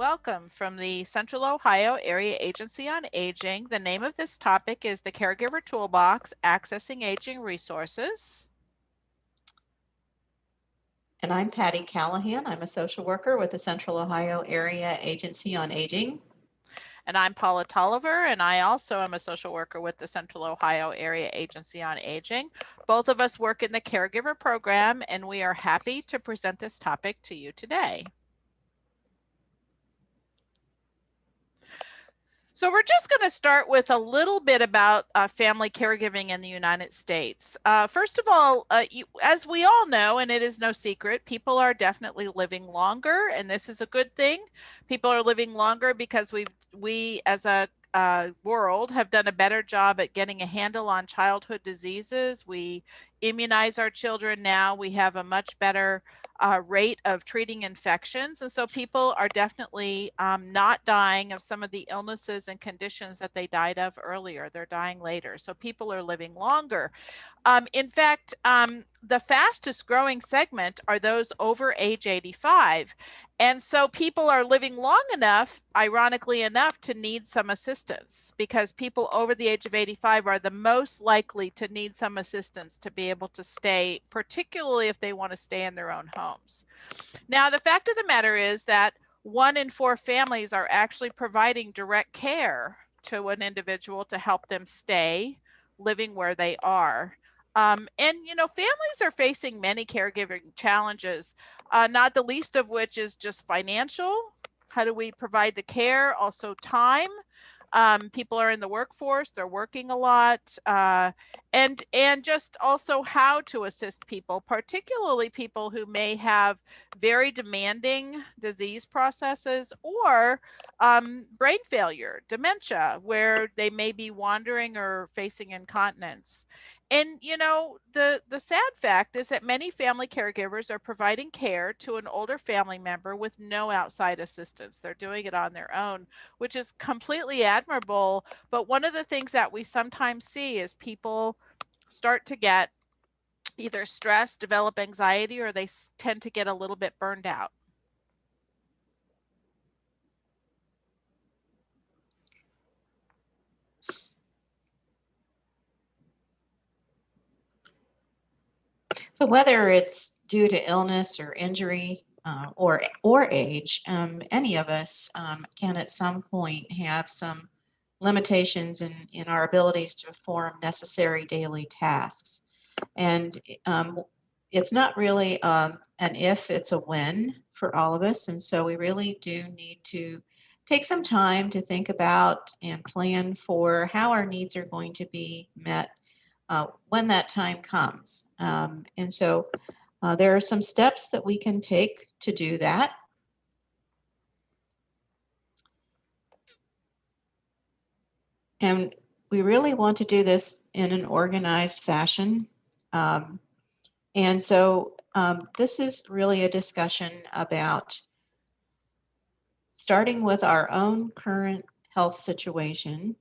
Welcome from the Central Ohio Area Agency on Aging. The name of this topic is the Caregiver Toolbox, Accessing Aging Resources. And I'm Patty Callahan. I'm a social worker with the Central Ohio Area Agency on Aging. And I'm Paula Tolliver, and I also am a social worker with the Central Ohio Area Agency on Aging. Both of us work in the Caregiver program, and we are happy to present this topic to you today. So we're just going to start with a little bit about family caregiving in the United States. First of all, as we all know, and it is no secret, people are definitely living longer, and this is a good thing. People are living longer because we as a world have done a better job at getting a handle on childhood diseases. We immunize our children now. We have a much better rate of treating infections. And so people are definitely not dying of some of the illnesses and conditions that they died of earlier. They're dying later. So people are living longer. In fact, the fastest growing segment are those over age 85. And so people are living long enough, ironically enough, to need some assistance, because people over the age of 85 are the most likely to need some assistance to be able to stay, particularly if they want to stay in their own homes. Now, the fact of the matter is that 1 in 4 families are actually providing direct care to an individual to help them stay living where they are. And, you know, families are facing many caregiving challenges, not the least of which is just financial. How do we provide the care? Also, time. People are in the workforce, they're working a lot, and just also how to assist people, particularly people who may have very demanding disease processes or brain failure, dementia, where they may be wandering or facing incontinence. And you know, the sad fact is that many family caregivers are providing care to an older family member with no outside assistance. They're doing it on their own, which is completely admirable. But one of the things that we sometimes see is people start to get either stress, develop anxiety, or they tend to get a little bit burned out. So whether it's due to illness or injury or age, any of us can at some point have some limitations in our abilities to perform necessary daily tasks. And it's not really an if, it's a when for all of us. And so we really do need to take some time to think about and plan for how our needs are going to be met when that time comes. And so there are some steps that we can take to do that. And we really want to do this in an organized fashion. And so this is really a discussion about starting with our own current health situation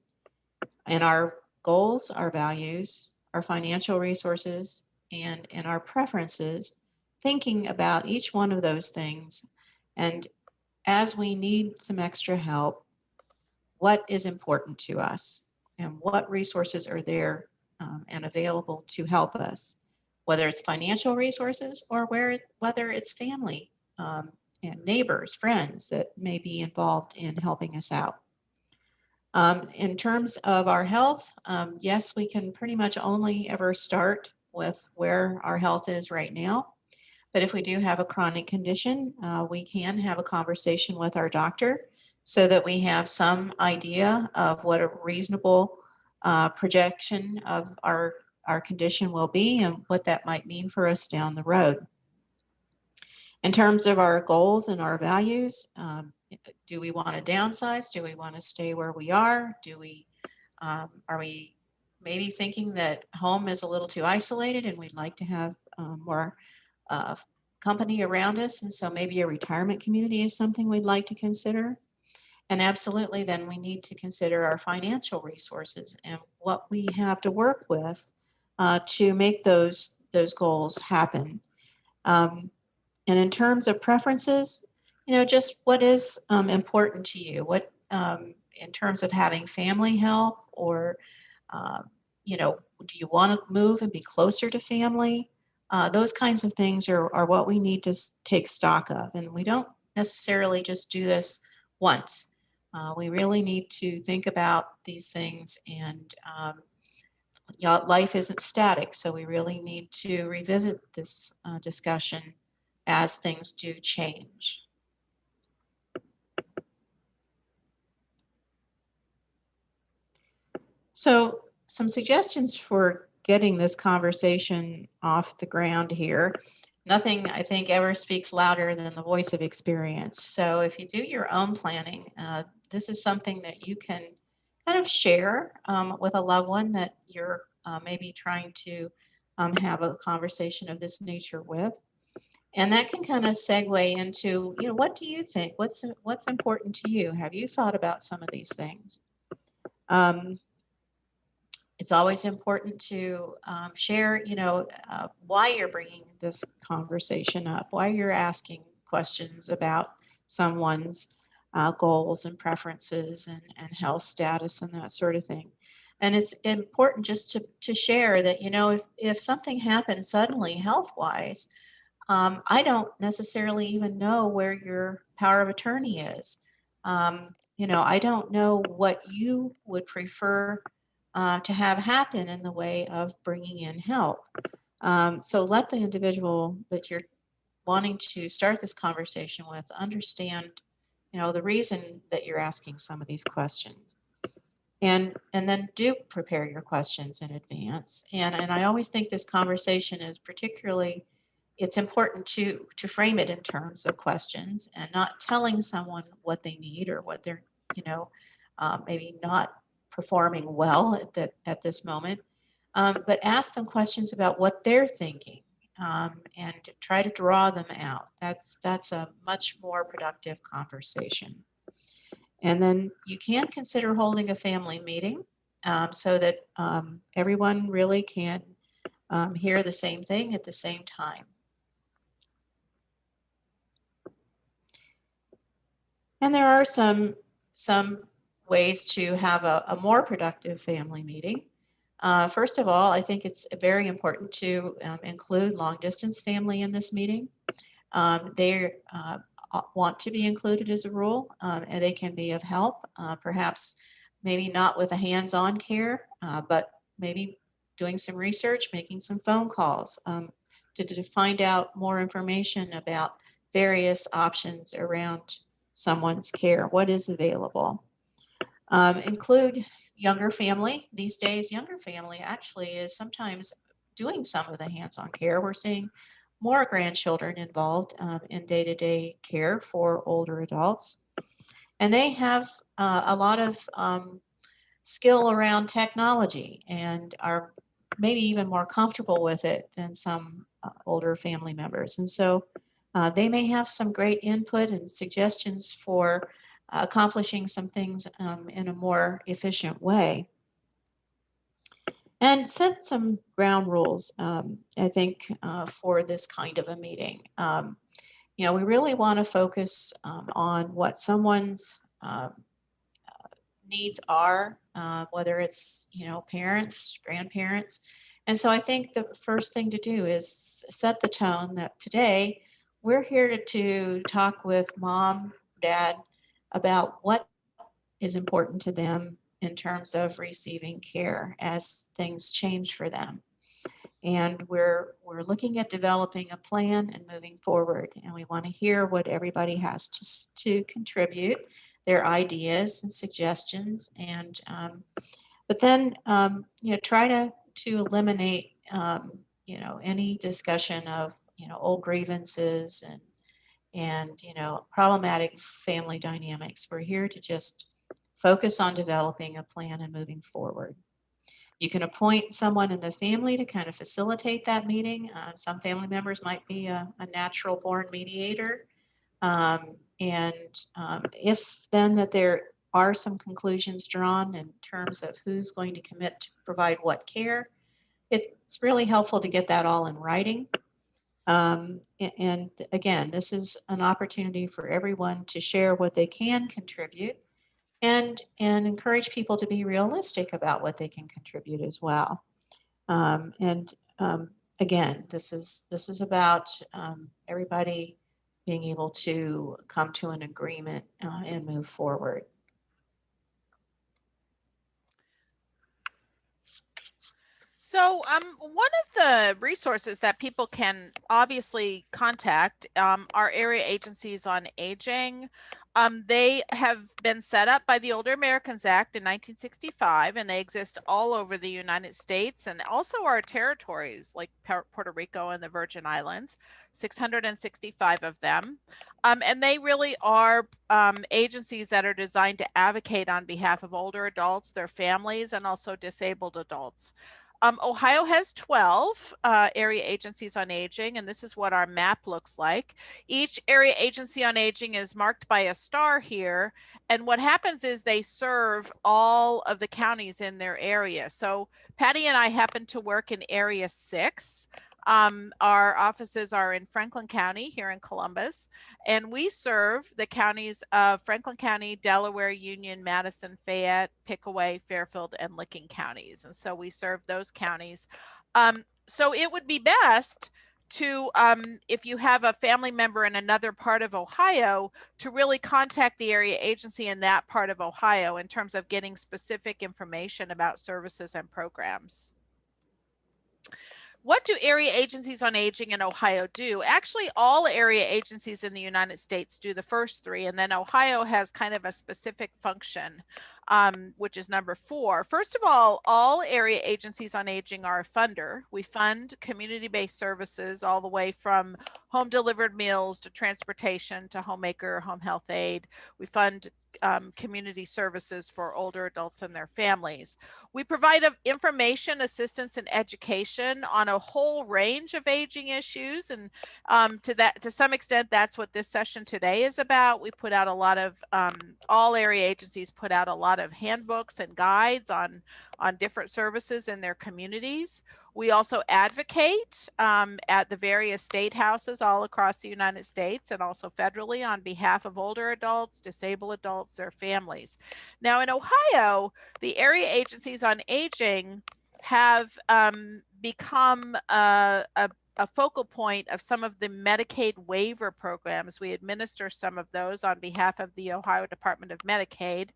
and our goals, our values, our financial resources, and our preferences, thinking about each one of those things. And as we need some extra help, what is important to us and what resources are there and available to help us, whether it's financial resources or whether it's family and neighbors, friends that may be involved in helping us out. In terms of our health, yes, we can pretty much only ever start with where our health is right now. But if we do have a chronic condition, we can have a conversation with our doctor so that we have some idea of what a reasonable projection of our condition will be and what that might mean for us down the road. In terms of our goals and our values, do we want to downsize? Do we want to stay where we are? Are we maybe thinking that home is a little too isolated and we'd like to have more company around us? And so maybe a retirement community is something we'd like to consider. And absolutely, then we need to consider our financial resources and what we have to work with to make those goals happen. And in terms of preferences, just what is important to you, what in terms of having family help, or um, do you want to move and be closer to family? Those kinds of things are what we need to take stock of, and we don't necessarily just do this once. We really need to think about these things, and life isn't static, so we really need to revisit this discussion as things do change. So, some suggestions for getting this conversation off the ground here. Nothing, I think, ever speaks louder than the voice of experience. So, if you do your own planning, this is something that you can kind of share with a loved one that you're maybe trying to have a conversation of this nature with. And that can kind of segue into, what do you think? What's important to you? Have you thought about some of these things? Um, it's always important to share, why you're bringing this conversation up, why you're asking questions about someone's goals and preferences and health status and that sort of thing. And it's important just to share that, if something happens suddenly health wise, I don't necessarily even know where your power of attorney is. I don't know what you would prefer to have happen in the way of bringing in help. So let the individual that you're wanting to start this conversation with understand, the reason that you're asking some of these questions. And then do prepare your questions in advance. And I always think this conversation is particularly, it's important to frame it in terms of questions and not telling someone what they need or what they're, you know, maybe not performing well at this moment, but ask them questions about what they're thinking, and try to draw them out. That's a much more productive conversation. And then you can consider holding a family meeting, so that everyone really can hear the same thing at the same time. And there are some ways to have a more productive family meeting. First of all, I think it's very important to include long distance family in this meeting. They want to be included as a rule, and they can be of help. Perhaps maybe not with a hands-on care, but maybe doing some research, making some phone calls, to find out more information about various options around someone's care, what is available. Include younger family. These days, younger family actually is sometimes doing some of the hands-on care. We're seeing more grandchildren involved in day-to-day care for older adults. And they have a lot of skill around technology and are maybe even more comfortable with it than some older family members. And so they may have some great input and suggestions for accomplishing some things in a more efficient way. And set some ground rules, I think, for this kind of a meeting. We really want to focus on what someone's needs are, whether it's, parents, grandparents. And so I think the first thing to do is set the tone that today we're here to talk with mom, dad about what is important to them in terms of receiving care as things change for them. And we're looking at developing a plan and moving forward. And we want to hear what everybody has to contribute, their ideas and suggestions. And but then try to eliminate any discussion of old grievances and problematic family dynamics. We're here to just focus on developing a plan and moving forward. You can appoint someone in the family to kind of facilitate that meeting. Some family members might be a natural born mediator. And if then that there are some conclusions drawn in terms of who's going to commit to provide what care, it's really helpful to get that all in writing. And again, this is an opportunity for everyone to share what they can contribute and encourage people to be realistic about what they can contribute as well. And again, this is about everybody being able to come to an agreement and move forward. So, one of the resources that people can obviously contact are area agencies on aging. They have been set up by the Older Americans Act in 1965, and they exist all over the United States and also our territories like Puerto Rico and the Virgin Islands, 665 of them. And they really are agencies that are designed to advocate on behalf of older adults, their families, and also disabled adults. Ohio has 12 area agencies on aging, and this is what our map looks like. Each area agency on aging is marked by a star here, and what happens is they serve all of the counties in their area. So Patty and I happen to work in Area 6. Our offices are in Franklin County here in Columbus, and we serve the counties of Franklin County, Delaware, Union, Madison, Fayette, Pickaway, Fairfield, and Licking counties. And so we serve those counties. So it would be best to, if you have a family member in another part of Ohio, to really contact the area agency in that part of Ohio in terms of getting specific information about services and programs. What do area agencies on aging in Ohio do? Actually, all area agencies in the United States do the first three, and then Ohio has kind of a specific function, which is number 4. First of all area agencies on aging are a funder. We fund community-based services all the way from home delivered meals to transportation to homemaker, home health aid. We fund community services for older adults and their families. We provide information, assistance, and education on a whole range of aging issues, and to some extent, that's what this session today is about. We put out a lot of all area agencies put out a lot of handbooks and guides on different services in their communities. We also advocate at the various state houses all across the United States and also federally on behalf of older adults, disabled adults, their families. Now in Ohio, the area agencies on aging have become a focal point of some of the Medicaid waiver programs. We administer some of those on behalf of the Ohio Department of Medicaid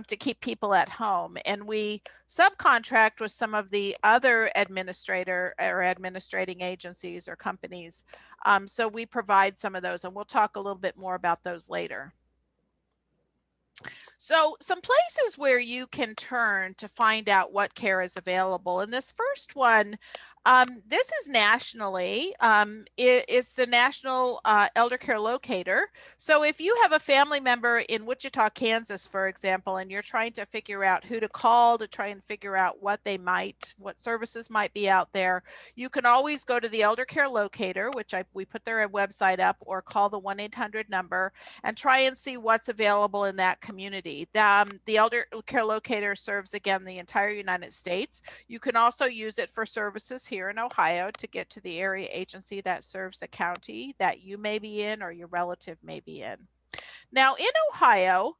to keep people at home. And we subcontract with some of the other administrating agencies or companies. So we provide some of those, and we'll talk a little bit more about those later. So some places where you can turn to find out what care is available. And this first one, this is nationally, it's the National Elder Care Locator. So if you have a family member in Wichita, Kansas, for example, and you're trying to figure out who to call to try and figure out what services might be out there, you can always go to the Elder Care Locator, which we put their website up, or call the 1-800 number and try and see what's available in that community. The Elder Care Locator serves, again, the entire United States. You can also use it for services here in Ohio to get to the area agency that serves the county that you may be in or your relative may be in. Now in Ohio,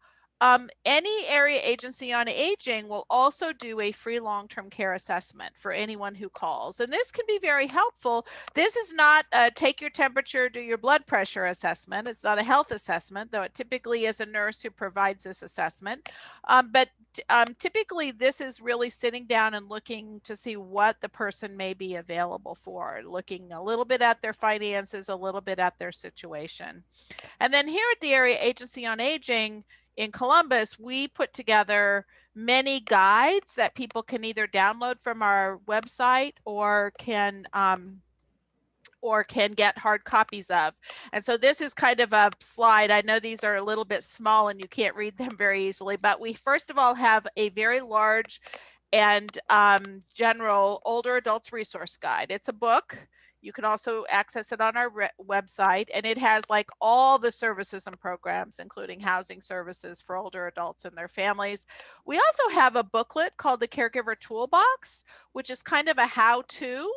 any area agency on aging will also do a free long-term care assessment for anyone who calls. And this can be very helpful. This is not a take your temperature, do your blood pressure assessment. It's not a health assessment, though it typically is a nurse who provides this assessment. But typically this is really sitting down and looking to see what the person may be available for, looking a little bit at their finances, a little bit at their situation. And then here at the Area Agency on Aging in Columbus, we put together many guides that people can either download from our website or can get hard copies of. And so this is kind of a slide. I know these are a little bit small and you can't read them very easily, but we first of all have a very large and general older adults resource guide. It's a book. You can also access it on our website, and it has like all the services and programs, including housing services for older adults and their families. We also have a booklet called the Caregiver Toolbox, which is kind of a how-to.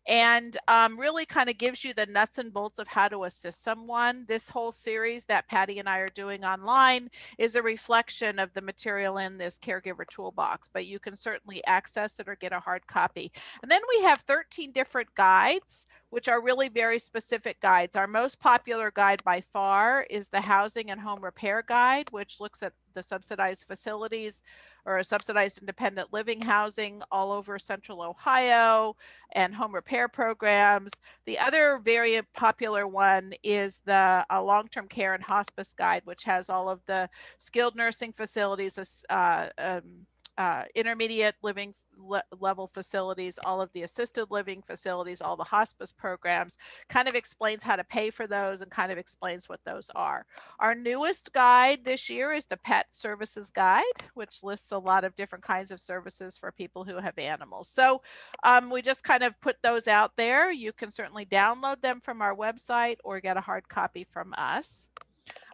and really kind of gives you the nuts and bolts of how to assist someone. This whole series that Patty and I are doing online is a reflection of the material in this Caregiver Toolbox, but you can certainly access it or get a hard copy. And then we have 13 different guides, which are really very specific guides. Our most popular guide by far is the Housing and Home Repair Guide, which looks at the subsidized facilities or subsidized independent living housing all over central Ohio and home repair programs. The other very popular one is the long-term care and hospice guide, which has all of the skilled nursing facilities, intermediate living level facilities, all of the assisted living facilities, all the hospice programs, kind of explains how to pay for those and kind of explains what those are. Our newest guide this year is the Pet Services Guide, which lists a lot of different kinds of services for people who have animals. So we just kind of put those out there. You can certainly download them from our website or get a hard copy from us.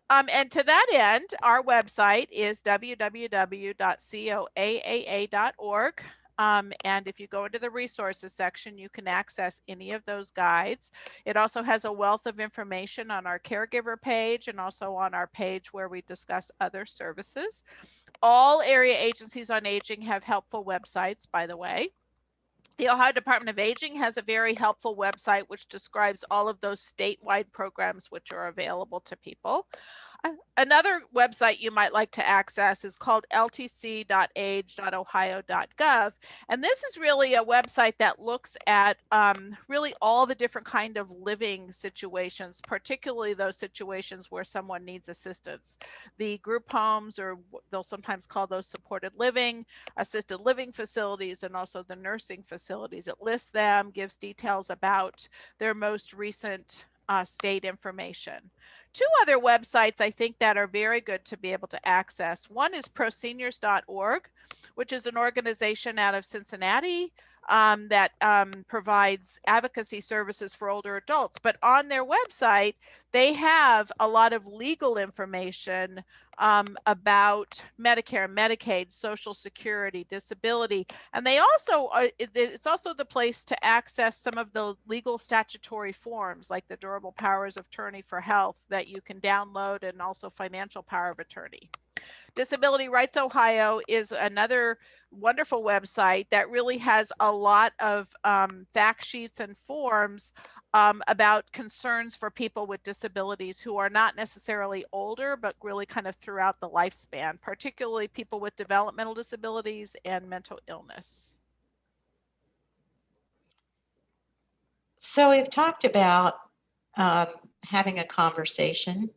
And to that end, our website is www.coaaa.org. And if you go into the resources section, you can access any of those guides. It also has a wealth of information on our caregiver page and also on our page where we discuss other services. All area agencies on aging have helpful websites, by the way. The Ohio Department of Aging has a very helpful website which describes all of those statewide programs which are available to people. Another website you might like to access is called ltc.age.ohio.gov. And this is really a website that looks at really all the different kind of living situations, particularly those situations where someone needs assistance. The group homes, or they'll sometimes call those supported living, assisted living facilities, and also the nursing facilities. It lists them, gives details about their most recent state information. Two other websites I think that are very good to be able to access. One is proseniors.org, which is an organization out of Cincinnati that provides advocacy services for older adults. But on their website, they have a lot of legal information about Medicare, Medicaid, Social Security, disability. And they also, it's also the place to access some of the legal statutory forms like the durable powers of attorney for health that you can download, and also financial power of attorney. Disability Rights Ohio is another wonderful website that really has a lot of fact sheets and forms about concerns for people with disabilities who are not necessarily older, but really kind of throughout the lifespan, particularly people with developmental disabilities and mental illness. So we've talked about having a conversation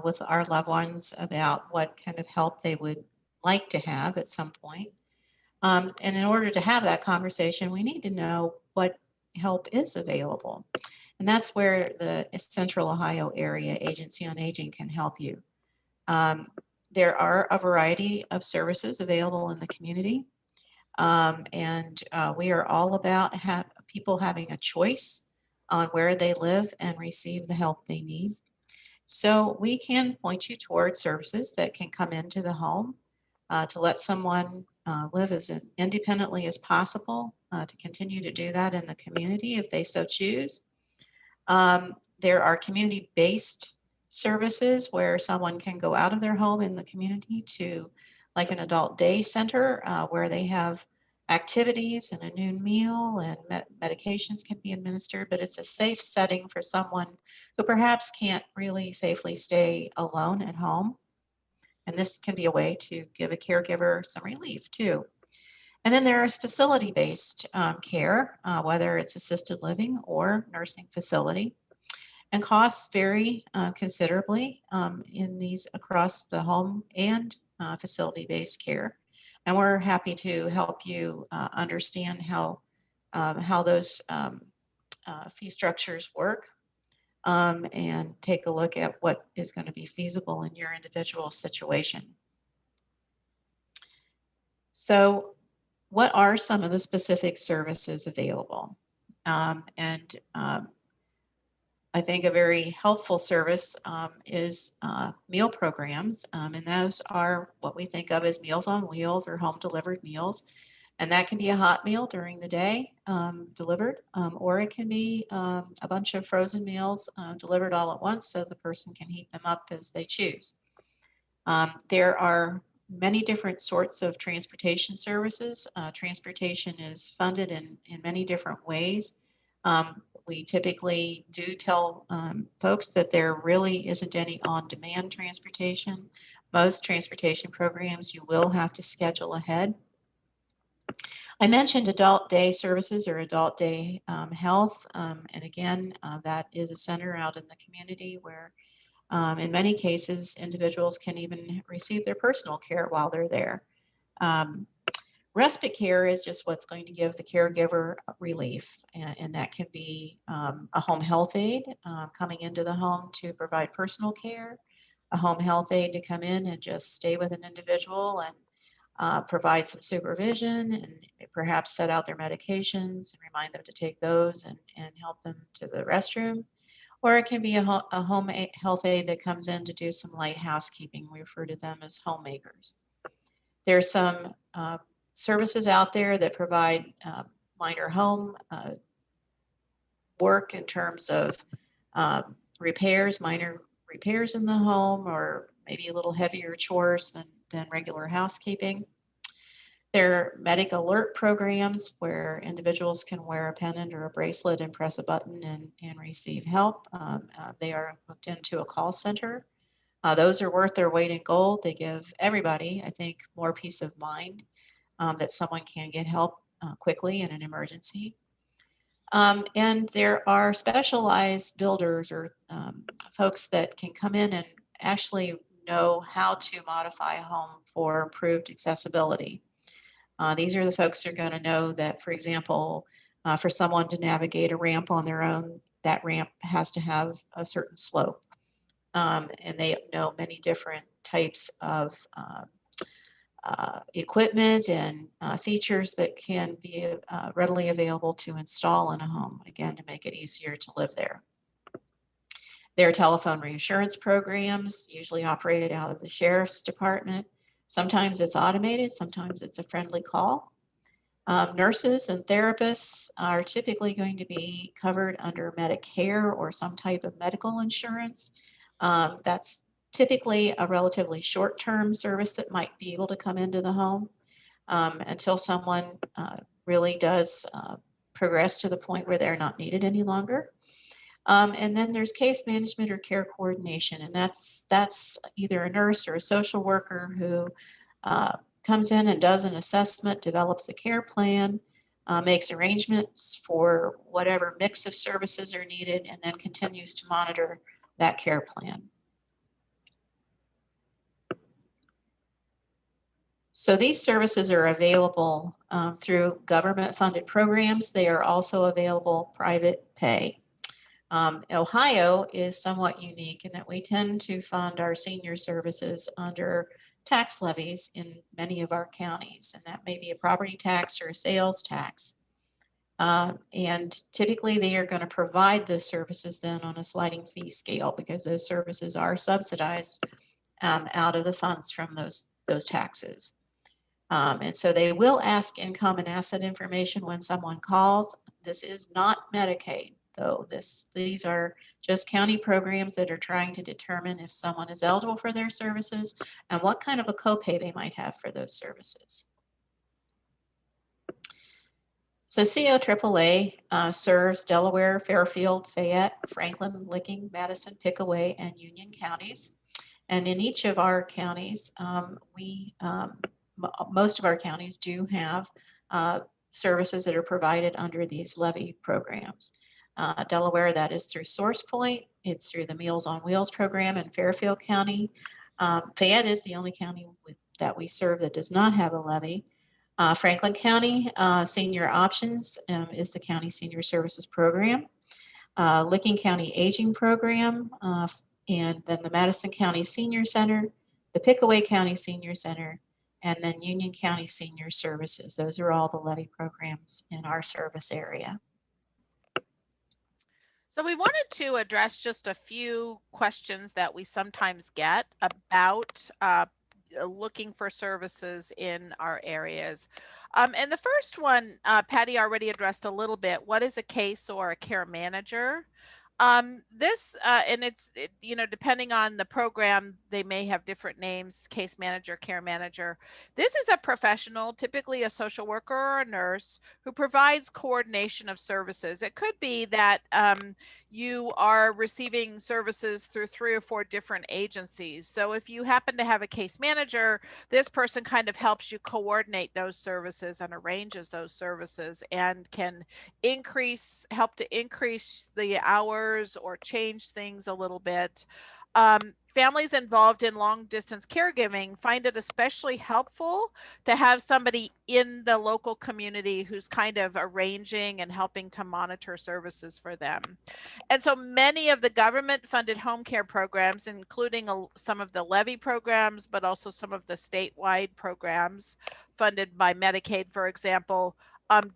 with our loved ones about what kind of help they would like to have at some point. And in order to have that conversation, we need to know what help is available. And that's where the Central Ohio Area Agency on Aging can help you. There are a variety of services available in the community. And we are all about people having a choice on where they live and receive the help they need. So we can point you toward services that can come into the home to let someone live as independently as possible, to continue to do that in the community if they so choose. There are community-based services where someone can go out of their home in the community to like an adult day center where they have activities and a noon meal, and medications can be administered, but it's a safe setting for someone who perhaps can't really safely stay alone at home. And this can be a way to give a caregiver some relief too. And then there is facility-based care, whether it's assisted living or nursing facility. And costs vary considerably in these across the home and facility-based care. And we're happy to help you understand how those fee structures work and take a look at what is going to be feasible in your individual situation. So what are some of the specific services available? I think a very helpful service is meal programs, and those are what we think of as Meals on Wheels or home delivered meals. And that can be a hot meal during the day delivered, or it can be a bunch of frozen meals delivered all at once so the person can heat them up as they choose. There are many different sorts of transportation services. Transportation is funded in many different ways. We typically do tell folks that there really isn't any on-demand transportation. Most transportation programs you will have to schedule ahead. I mentioned adult day services or adult day health, and again, that is a center out in the community where in many cases, individuals can even receive their personal care while they're there. Um, Respite care is just what's going to give the caregiver relief, and that can be a home health aide coming into the home to provide personal care, a home health aide to come in and just stay with an individual and provide some supervision and perhaps set out their medications and remind them to take those and help them to the restroom. Or it can be a home health aide that comes in to do some light housekeeping. We refer to them as homemakers. There's some services out there that provide minor home work in terms of repairs, minor repairs in the home, or maybe a little heavier chores than regular housekeeping. There are medic alert programs where individuals can wear a pendant or a bracelet and press a button and receive help. They are hooked into a call center. Those are worth their weight in gold. They give everybody, I think, more peace of mind that someone can get help quickly in an emergency. And there are specialized builders or folks that can come in and actually know how to modify a home for improved accessibility. These are the folks who are going to know that, for example, for someone to navigate a ramp on their own, that ramp has to have a certain slope. And they know many different types of equipment and features that can be readily available to install in a home, again, to make it easier to live there. There are telephone reassurance programs, usually operated out of the sheriff's department. Sometimes it's automated, sometimes it's a friendly call. Nurses and therapists are typically going to be covered under Medicare or some type of medical insurance. That's typically a relatively short-term service that might be able to come into the home until someone really does progress to the point where they're not needed any longer. And then there's case management or care coordination, and that's either a nurse or a social worker who comes in and does an assessment, develops a care plan, makes arrangements for whatever mix of services are needed, and then continues to monitor that care plan. So these services are available through government-funded programs. They are also available private pay. Ohio is somewhat unique in that we tend to fund our senior services under tax levies in many of our counties, and that may be a property tax or a sales tax. And typically they are going to provide those services then on a sliding fee scale because those services are subsidized out of the funds from those taxes. And so they will ask income and asset information when someone calls. This is not Medicaid, though. These are just county programs that are trying to determine if someone is eligible for their services and what kind of a copay they might have for those services. So COAAA serves Delaware, Fairfield, Fayette, Franklin, Licking, Madison, Pickaway, and Union counties. And in each of our counties, most of our counties do have services that are provided under these levy programs. Delaware, that is through SourcePoint. It's through the Meals on Wheels program in Fairfield County. Fayette is the only county that we serve that does not have a levy. Franklin County Senior Options is the county senior services program. Licking County Aging Program, and then the Madison County Senior Center, the Pickaway County Senior Center, and then Union County Senior Services. Those are all the levy programs in our service area. So we wanted to address just a few questions that we sometimes get about looking for services in our areas. And the first one, Patty already addressed a little bit. What is a case or a care manager? This and you know, depending on the program, they may have different names: case manager, care manager. This is a professional, typically a social worker or a nurse, who provides coordination of services. It could be that you are receiving services through 3 or 4 different agencies. So if you happen to have a case manager, this person kind of helps you coordinate those services and arranges those services, and can help to increase the hours or change things a little bit. Families involved in long distance caregiving find it especially helpful to have somebody in the local community who's kind of arranging and helping to monitor services for them. And so many of the government funded home care programs, including some of the levy programs, but also some of the statewide programs funded by Medicaid, for example,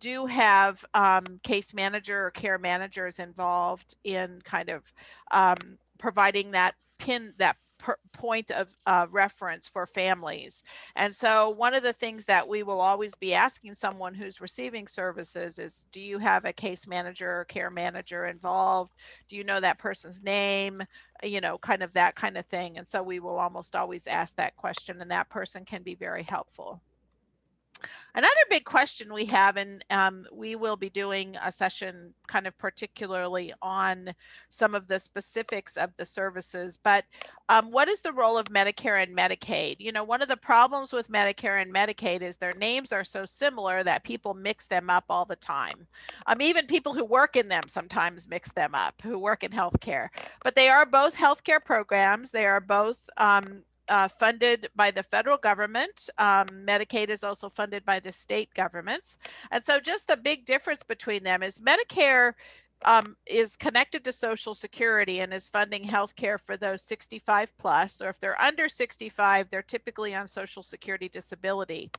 do have case manager or care managers involved in kind of providing that point of reference for families. And so one of the things that we will always be asking someone who's receiving services is, do you have a case manager or care manager involved? Do you know that person's name? You know, kind of that kind of thing. And so we will almost always ask that question, and that person can be very helpful. Another big question we have, and we will be doing a session kind of particularly on some of the specifics of the services, but what is the role of Medicare and Medicaid? You know, one of the problems with Medicare and Medicaid is their names are so similar that people mix them up all the time. Even people who work in them sometimes mix them up, who work in healthcare. But they are both healthcare programs. They are both funded by the federal government. Medicaid is also funded by the state governments. And so just the big difference between them is Medicare is connected to Social Security and is funding health care for those 65 plus, or if they're under 65, they're typically on Social Security disability.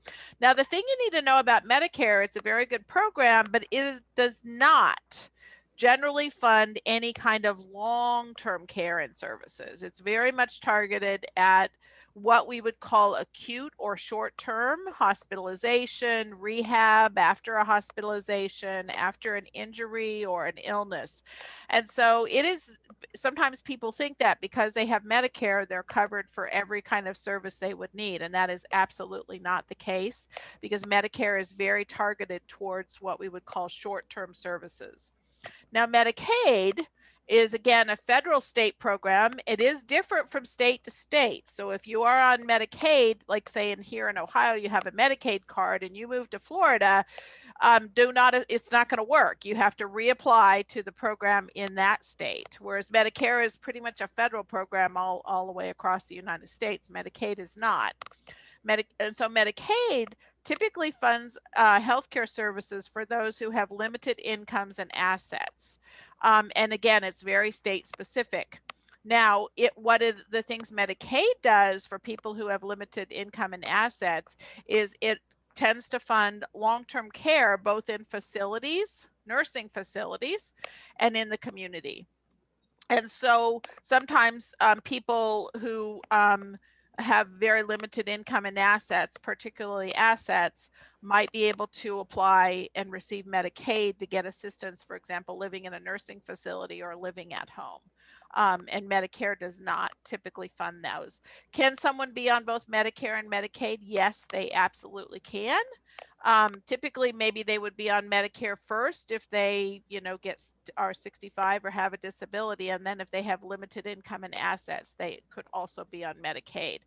Now, the thing you need to know about Medicare, it's a very good program, but it does not generally fund any kind of long-term care and services. It's very much targeted at what we would call acute or short-term hospitalization, rehab after a hospitalization, after an injury or an illness. And so it is, sometimes people think that because they have Medicare, they're covered for every kind of service they would need. And that is absolutely not the case, because Medicare is very targeted towards what we would call short-term services. Now, Medicaid is, again, a federal state program. It is different from state to state. So if you are on Medicaid, like say here in Ohio, you have a Medicaid card and you move to Florida, it's not going to work. You have to reapply to the program in that state. Whereas Medicare is pretty much a federal program all the way across the United States. Medicaid is not. And so Medicaid typically funds healthcare services for those who have limited incomes and assets. And again, it's very state specific. Now, one of the things Medicaid does for people who have limited income and assets is it tends to fund long-term care, both in facilities, nursing facilities, and in the community. And so sometimes people who have very limited income and assets, particularly assets, might be able to apply and receive Medicaid to get assistance, for example, living in a nursing facility or living at home. And Medicare does not typically fund those. Can someone be on both Medicare and Medicaid? Yes, they absolutely can. Typically, maybe they would be on Medicare first if they, are 65 or have a disability, and then if they have limited income and assets, they could also be on Medicaid.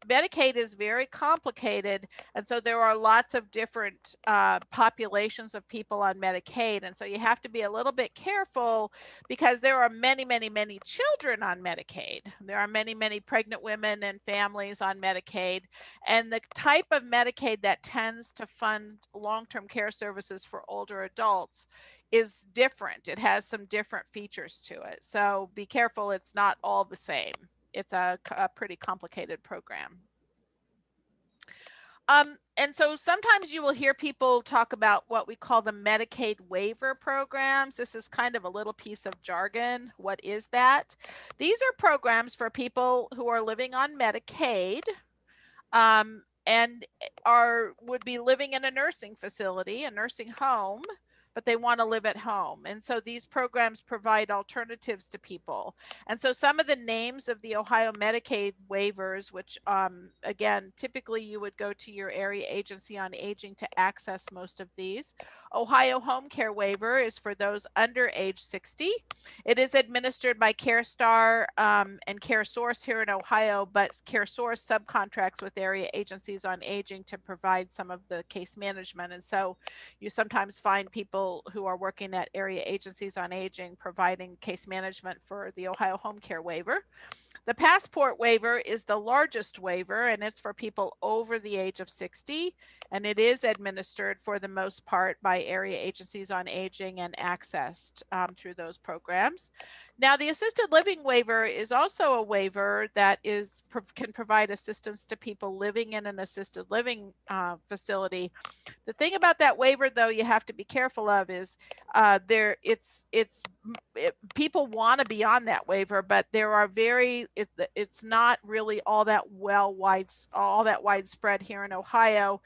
Medicaid is very complicated, and so there are lots of different populations of people on Medicaid, and so you have to be a little bit careful because there are many, many, many children on Medicaid. There are many, many pregnant women and families on Medicaid, and the type of Medicaid that tends to fund long-term care services for older adults is different. It has some different features to it, so be careful. It's not all the same. It's a pretty complicated program. And so sometimes you will hear people talk about what we call the Medicaid waiver programs. This is kind of a little piece of jargon. What is that? These are programs for people who are living on Medicaid and are would be living in a nursing facility, a nursing home, but they want to live at home. And so these programs provide alternatives to people. And so some of the names of the Ohio Medicaid waivers, which again, typically you would go to your area agency on aging to access most of these. Ohio Home Care Waiver is for those under age 60. It is administered by CareStar and CareSource here in Ohio, but CareSource subcontracts with area agencies on aging to provide some of the case management. And so you sometimes find people who are working at area agencies on aging providing case management for the Ohio Home Care Waiver. The passport waiver is the largest waiver, and it's for people over the age of 60, and it is administered for the most part by area agencies on aging and accessed through those programs. Now, the assisted living waiver is also a waiver that can provide assistance to people living in an assisted living facility. The thing about that waiver, though, you have to be careful of is people want to be on that waiver, but there are it's not really all that widespread here in Ohio,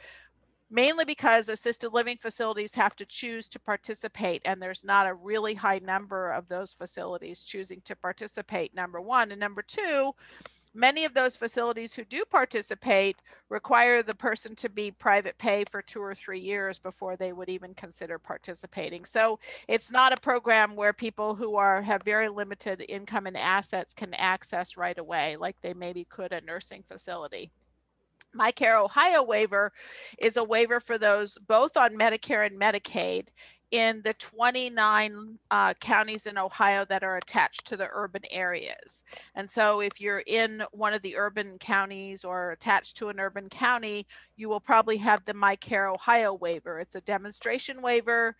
mainly because assisted living facilities have to choose to participate, and there's not a really high number of those facilities choosing to participate, number one. And number two, many of those facilities who do participate require the person to be private pay for 2 or 3 years before they would even consider participating. So it's not a program where people who have very limited income and assets can access right away, like they maybe could a nursing facility. My Care Ohio waiver is a waiver for those both on Medicare and Medicaid in the 29 counties in Ohio that are attached to the urban areas. And so if you're in one of the urban counties or attached to an urban county, you will probably have the My Care Ohio waiver. It's a demonstration waiver,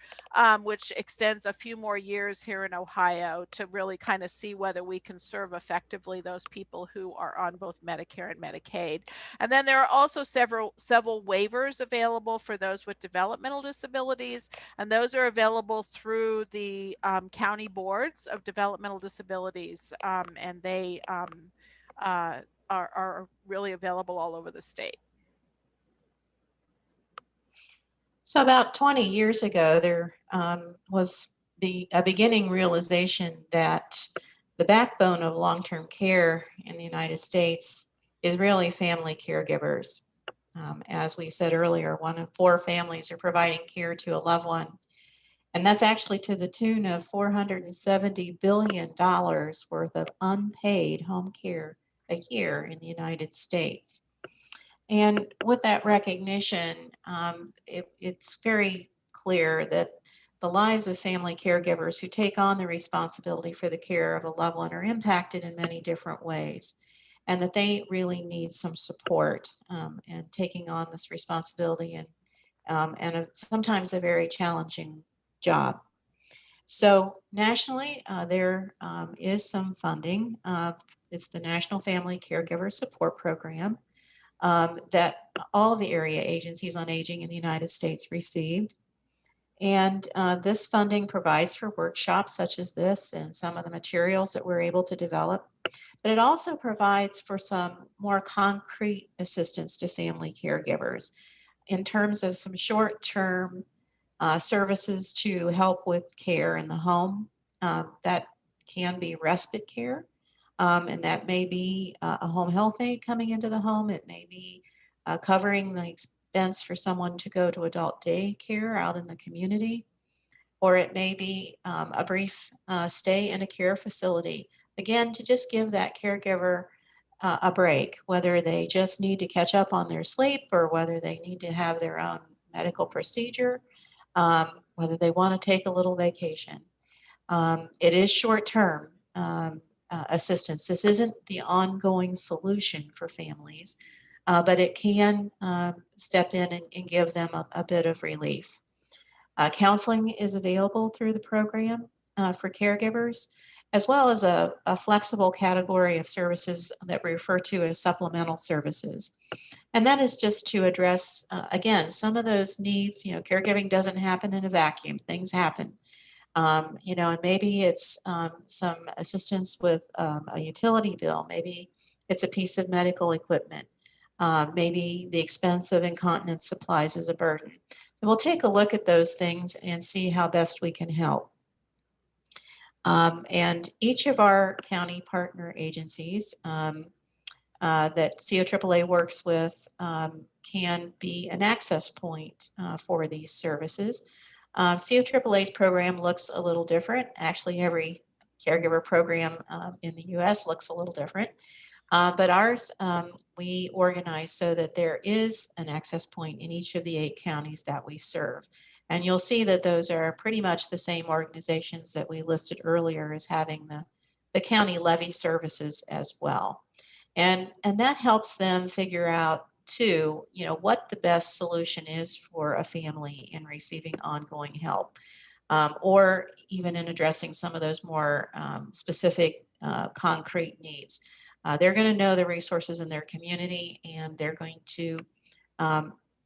which extends a few more years here in Ohio to really kind of see whether we can serve effectively those people who are on both Medicare and Medicaid. And then there are also several waivers available for those with developmental disabilities, and those are available through the county boards of developmental disabilities, and they are really available all over the state. So about 20 years ago, there was a beginning realization that the backbone of long-term care in the United States is really family caregivers. As we said earlier, 1 in 4 families are providing care to a loved one. And that's actually to the tune of $470 billion worth of unpaid home care a year in the United States. And with that recognition, it's very clear that the lives of family caregivers who take on the responsibility for the care of a loved one are impacted in many different ways, and that they really need some support in taking on this responsibility and sometimes a very challenging job. So nationally, there is some funding. It's the National Family Caregiver Support Program that all of the area agencies on aging in the United States received. And this funding provides for workshops such as this and some of the materials that we're able to develop. But it also provides for some more concrete assistance to family caregivers in terms of some short-term services to help with care in the home. That can be respite care, and that may be a home health aide coming into the home. It may be covering the expense for someone to go to adult daycare out in the community, or it may be a brief stay in a care facility. Again, to just give that caregiver a break, whether they just need to catch up on their sleep or whether they need to have their own medical procedure, whether they want to take a little vacation. It is short-term assistance. This isn't the ongoing solution for families, but it can step in and give them a bit of relief. Counseling is available through the program for caregivers, as well as a flexible category of services that we refer to as supplemental services. And that is just to address, again, some of those needs. Caregiving doesn't happen in a vacuum. Things happen. And maybe it's some assistance with a utility bill. Maybe it's a piece of medical equipment. Maybe the expense of incontinence supplies is a burden. So we'll take a look at those things and see how best we can help. And each of our county partner agencies that COAAA works with can be an access point for these services. COAAA's program looks a little different. Actually, every caregiver program in the U.S. looks a little different. But ours, we organize so that there is an access point in each of the 8 counties that we serve. And you'll see that those are pretty much the same organizations that we listed earlier as having the county levy services as well. And that helps them figure out too, what the best solution is for a family in receiving ongoing help, or even in addressing some of those more specific concrete needs. They're going to know the resources in their community, and they're going to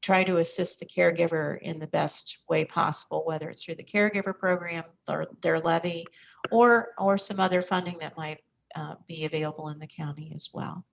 try to assist the caregiver in the best way possible, whether it's through the caregiver program or their levy, or some other funding that might be available in the county as well.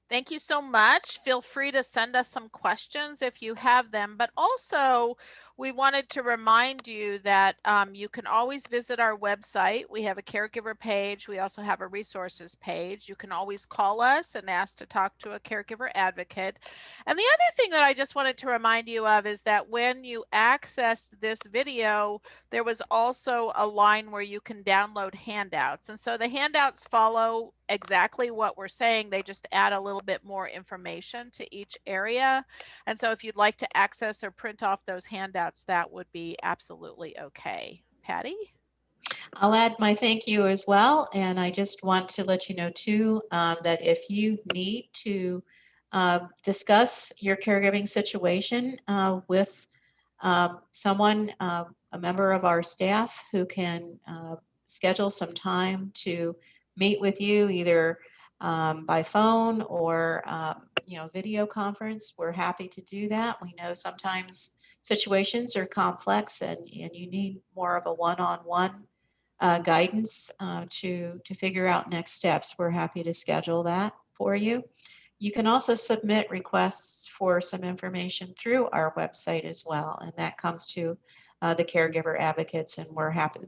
Thank you so much. Feel free to send us some questions if you have them, but also we wanted to remind you that you can always visit our website. We have a caregiver page. We also have a resources page. You can always call us and ask to talk to a caregiver advocate. And the other thing that I just wanted to remind you of is that when you accessed this video, there was also a line where you can download handouts. And so the handouts follow exactly what we're saying. They just add a little bit more information to each area. And so if you'd like to access or print off those handouts, that would be absolutely okay. Patty? I'll add my thank you as well. And I just want to let you know too that if you need to discuss your caregiving situation with someone, a member of our staff who can schedule some time to meet with you either by phone or video conference, we're happy to do that. We know sometimes situations are complex and you need more of a one-on-one guidance to figure out next steps. We're happy to schedule that for you. You can also submit requests for some information through our website as well, and that comes to the caregiver advocates, and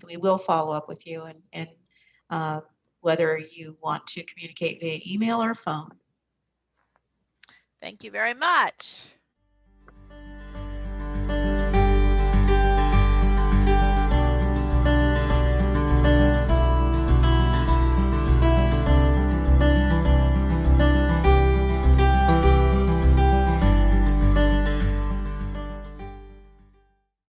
we will follow up with you and whether you want to communicate via email or phone. Thank you very much.